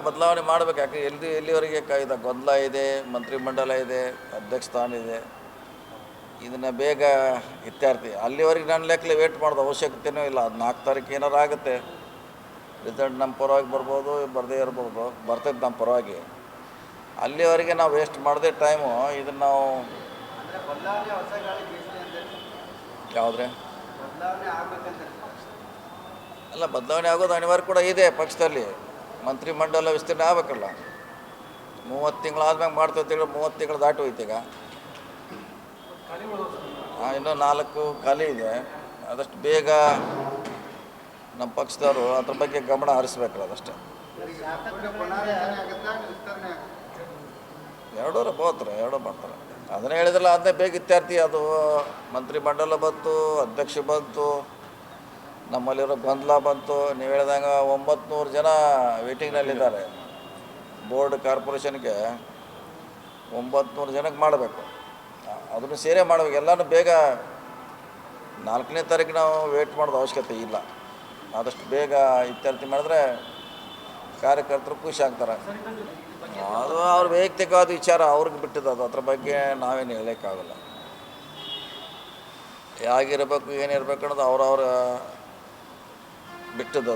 ಬದಲಾವಣೆ ಮಾಡಬೇಕು. ಯಾಕೆ ಎಲ್ಲಿವರೆಗೆ ಇದು ಗೊಂದಲ ಇದೆ, ಮಂತ್ರಿಮಂಡಲ ಇದೆ, ಅಧ್ಯಕ್ಷ ಸ್ಥಾನ ಇದೆ, ಇದನ್ನು ಬೇಗ ಇತ್ಯರ್ಥ ಅಲ್ಲಿವರೆಗೆ ನನ್ನ ಲೆಕ್ಕಲೆ ವೇಟ್ ಮಾಡೋದು ಅವಶ್ಯಕತೆಯೂ ಇಲ್ಲ. ಅದು 4 ತಾರೀಕು ಏನಾರು ಆಗುತ್ತೆ, ರಿಸಲ್ಟ್ ನಮ್ಮ ಪರವಾಗಿ ಬರ್ಬೋದು, ಬರದೇ ಇರ್ಬೋದು, ಬರ್ತೈತೆ ನಮ್ಮ ಪರವಾಗಿ. ಅಲ್ಲಿವರೆಗೆ ನಾವು ವೇಸ್ಟ್ ಮಾಡದೆ ಟೈಮು ಇದನ್ನು ನಾವು ಯಾವುದ್ರೆ ಅಲ್ಲ ಬದಲಾವಣೆ ಆಗೋದು ಅನಿವಾರ್ಯ ಕೂಡ ಇದೆ. ಪಕ್ಷದಲ್ಲಿ ಮಂತ್ರಿಮಂಡಲ ವಿಸ್ತರಣೆ ಆಗಬೇಕಲ್ಲ. 30 ತಿಂಗಳು ಆದ್ಮೇಲೆ ಮಾಡ್ತೀವಿ ತಿಂಗಳು 30 ತಿಂಗಳು ದಾಟಿ ಹೋಯ್ತು. ಈಗ ಇನ್ನೂ 4 ಖಾಲಿ ಇದೆ. ಆದಷ್ಟು ಬೇಗ ನಮ್ಮ ಪಕ್ಷದವರು ಅದ್ರ ಬಗ್ಗೆ ಗಮನ ಹರಿಸ್ಬೇಕಲ್ಲ, ಅದಷ್ಟೇ. ಎರಡೂ ಮಾಡ್ತಾರೆ. ಅದನ್ನೇ ಹೇಳಿದ್ರಲ್ಲ, ಅದನ್ನೇ ಬೇಗ ಇತ್ಯರ್ಥಿ. ಅದು ಮಂತ್ರಿಮಂಡಲ ಬಂತು, ಅಧ್ಯಕ್ಷ ಬಂತು, ನಮ್ಮಲ್ಲಿರೋ ಗೊಂದಲ ಬಂತು. ನೀವು ಹೇಳಿದಂಗೆ 900 ಜನ ವೇಟಿಂಗ್ನಲ್ಲಿದ್ದಾರೆ. ಬೋರ್ಡ್ ಕಾರ್ಪೊರೇಷನ್ಗೆ 900 ಜನಕ್ಕೆ ಮಾಡಬೇಕು. ಅದನ್ನು ಸೇರೇ ಮಾಡಬೇಕು. ಎಲ್ಲನೂ ಬೇಗ 4ನೇ ತಾರೀಕು ನಾವು ವೇಟ್ ಮಾಡೋದು ಅವಶ್ಯಕತೆ ಇಲ್ಲ. ಆದಷ್ಟು ಬೇಗ ಇತ್ಯರ್ಥಿ ಮಾಡಿದ್ರೆ ಕಾರ್ಯಕರ್ತರು ಖುಷಿ ಆಗ್ತಾರೆ. ಅದು ಅವ್ರ ವೈಯಕ್ತಿಕವಾದ ವಿಚಾರ, ಅವ್ರಿಗೆ ಬಿಟ್ಟಿದ್ದು. ಅದ್ರ ಬಗ್ಗೆ ನಾವೇನು ಹೇಳೋಕ್ಕಾಗಲ್ಲ. ಹೇಗಿರಬೇಕು ಏನಿರಬೇಕು ಅನ್ನೋದು ಅವ್ರವ್ರ ಬಿಟ್ಟಿದ್ದು.